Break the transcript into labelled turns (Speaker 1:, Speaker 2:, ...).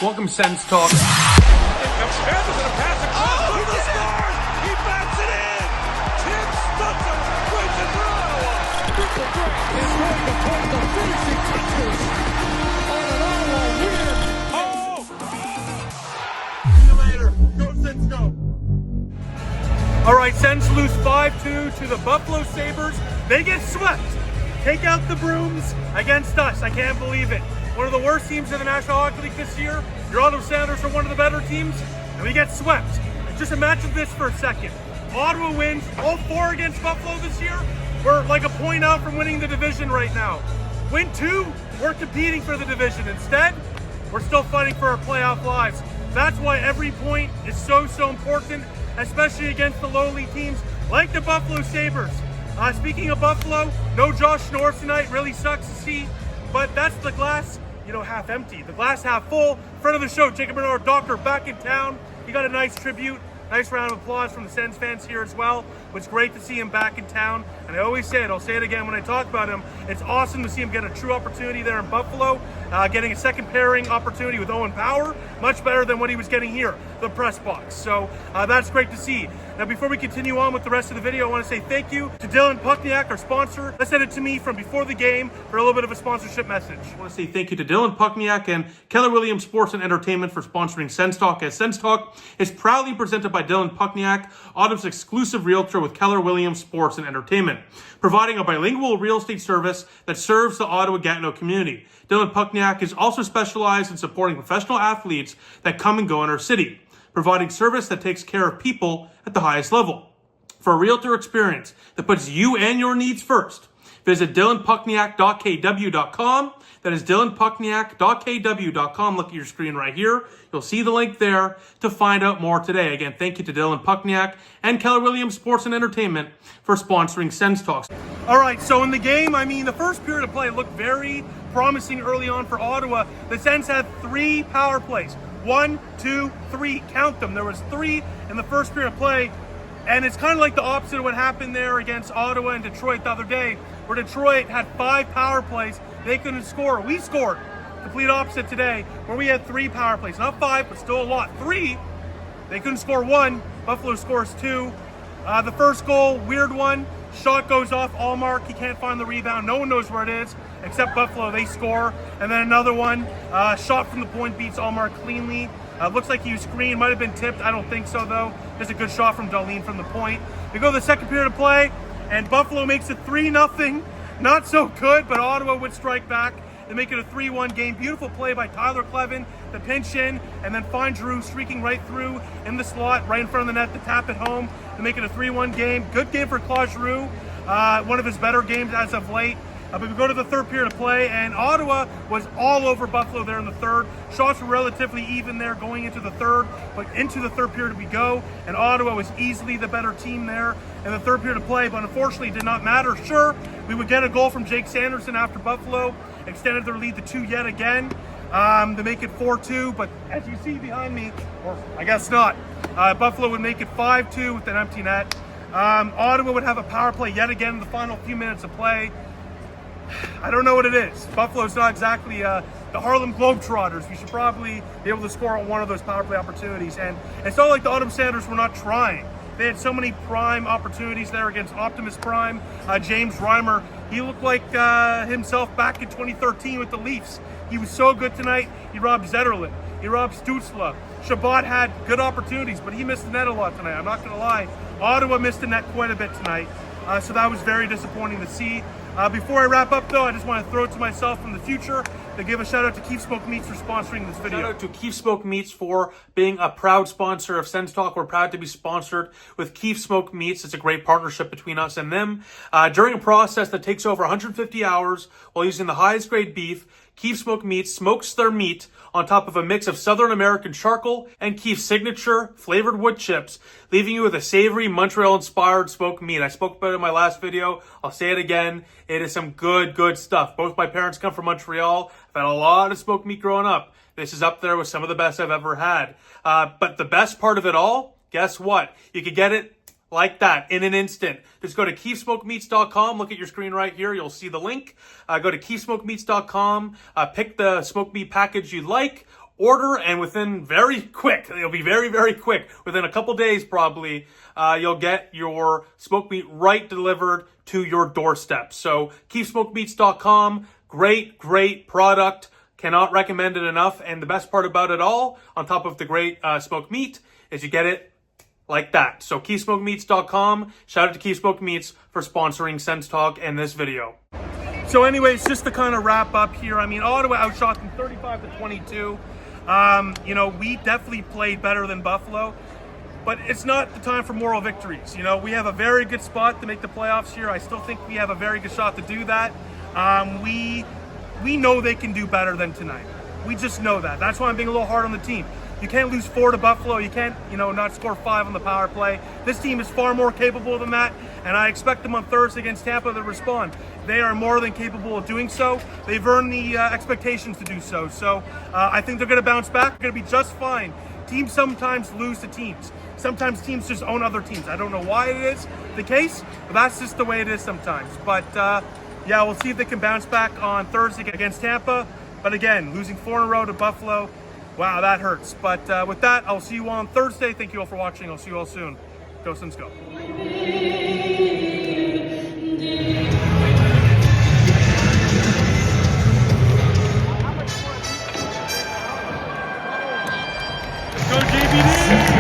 Speaker 1: Welcome, Sens Talk.
Speaker 2: He bats it in! Tim Stutzler breaks it for Ottawa! Triple threat is going to put the finishing touches on an Ottawa win. See you later. Go Sens Go!
Speaker 1: All right, Sens lose 5-2 to the Buffalo Sabres. They get swept. Take out the brooms against us. I can't believe it. One of the worst teams in the National Hockey League this year. Your Ottawa Senators are one of the better teams, and we get swept. Just imagine this for a second. Ottawa wins all 4 against Buffalo this year. We're like a point out from winning the division right now. Win 2, we're competing for the division. Instead, we're still fighting for our playoff lives. That's why every point is so important, especially against the lowly teams like the Buffalo Sabres. Speaking of Buffalo, no Josh Norris tonight. Really sucks to see, but that's the glass, half empty. The glass half full. Friend of the show, Jacob Bernard, doctor, back in town. He got a nice tribute. Nice round of applause from the Sens fans here as well. It's great to see him back in town. And I always say it, I'll say it again when I talk about him. It's awesome to see him get a true opportunity there in Buffalo, getting a second pairing opportunity with Owen Power. Much better than what he was getting here, the press box. So that's great to see. Now, before we continue on with the rest of the video, I want to say thank you to Dylan Puckniak, our sponsor. That sent it to me from before the game for a little bit of a sponsorship message. I want to say thank you to Dylan Puckniak and Keller Williams Sports and Entertainment for sponsoring Sens Talk, as Sens Talk is proudly presented by Dylan Puckniak, Ottawa's exclusive realtor with Keller Williams Sports and Entertainment, providing a bilingual real estate service that serves the Ottawa-Gatineau community. Dylan Puckniak is also specialized in supporting professional athletes that come and go in our city, providing service that takes care of people at the highest level. For a realtor experience that puts you and your needs first, visit dylanpuckniak.kw.com. That is dylanpuckniak.kw.com. Look at your screen right here. You'll see the link there to find out more today. Again, thank you to Dylan Puckniak and Keller Williams Sports and Entertainment for sponsoring Sens Talks. All right, so in the game, the first period of play looked very promising early on for Ottawa. The Sens had 3 power plays. 1, 2, 3, count them. There was 3 in the first period of play, and it's kind of like the opposite of what happened there against Ottawa and Detroit the other day, where Detroit had 5 power plays. They couldn't score. We scored. Complete opposite today, where we had 3 power plays. Not 5, but still a lot. 3, they couldn't score 1. Buffalo scores 2. The first goal, weird one. Shot goes off, Allmark. He can't find the rebound. No one knows where it is, except Buffalo. They score. And then another one, shot from the point beats Allmark cleanly. Looks like he was screened. Might have been tipped. I don't think so, though. Just a good shot from Darlene from the point. We go to the second period of play, and Buffalo makes it 3-0. Not so good, but Ottawa would strike back. They make it a 3-1 game. Beautiful play by Tyler Clevin to pinch in and then find Giroux streaking right through in the slot, right in front of the net to tap it home to make it a 3-1 game. Good game for Claude Giroux. One of his better games as of late. But we go to the third period of play, and Ottawa was all over Buffalo there in the third. Shots were relatively even there going into the third, but into the third period we go, and Ottawa was easily the better team there in the third period of play, but unfortunately it did not matter. Sure, we would get a goal from Jake Sanderson after Buffalo extended their lead to 2 yet again to make it 4-2, but as you see behind me, or I guess not, Buffalo would make it 5-2 with an empty net. Ottawa would have a power play yet again in the final few minutes of play. I don't know what it is. Buffalo's not exactly the Harlem Globetrotters. We should probably be able to score on one of those power play opportunities. And it's not like the Ottawa Senators were not trying. They had so many prime opportunities there against Optimus Prime. James Reimer, he looked like himself back in 2013 with the Leafs. He was so good tonight. He robbed Zetterlund. He robbed Stützle. Shabbat had good opportunities, but he missed the net a lot tonight. I'm not going to lie. Ottawa missed the net quite a bit tonight. So that was very disappointing to see. Before I wrap up, though, I just want to throw it to myself from the future to give a shout out to Keef Smoked Meats for sponsoring this video. Shout out to Keef Smoked Meats for being a proud sponsor of Sens Talk. We're proud to be sponsored with Keef Smoked Meats. It's a great partnership between us and them. During a process that takes over 150 hours while using the highest grade beef, Keef Smoked Meats smokes their meat on top of a mix of Southern American charcoal and Keef's signature flavored wood chips, leaving you with a savory Montreal-inspired smoked meat. I spoke about it in my last video. I'll say it again. It is some good stuff. Both my parents come from Montreal. I've had a lot of smoked meat growing up. This is up there with some of the best I've ever had. But the best part of it all, guess what? You could get it like that in an instant. Just go to keefsmokedmeats.com. Look at your screen right here. You'll see the link. Go to keefsmokedmeats.com. Pick the smoked meat package you like. order, and within very quick, it'll be very, very quick, within a couple days probably, you'll get your smoked meat right delivered to your doorstep. So keefsmokedmeats.com, great product. Cannot recommend it enough. And the best part about it all, on top of the great smoked meat, is you get it like that. So keefsmokedmeats.com. Shout out to Keef Smoked Meats for sponsoring Sens Talk and this video. So anyways, just to kind of wrap up here, I mean, Ottawa outshot them 35-22. You know, we definitely played better than Buffalo, but it's not the time for moral victories. You know, we have a very good spot to make the playoffs here. I still think we have a very good shot to do that. We know they can do better than tonight. We just know that. That's why I'm being a little hard on the team. You can't lose 4 to Buffalo. You can't, not score 5 on the power play. This team is far more capable than that, and I expect them on Thursday against Tampa to respond. They are more than capable of doing so. They've earned the expectations to do so. So I think they're going to bounce back. They're going to be just fine. Teams sometimes lose to teams. Sometimes teams just own other teams. I don't know why it is the case, but that's just the way it is sometimes. But yeah, we'll see if they can bounce back on Thursday against Tampa. But again, losing 4 in a row to Buffalo, wow, that hurts. But with that, I'll see you all on Thursday. Thank you all for watching. I'll see you all soon. Go Sens Go. Go JBD!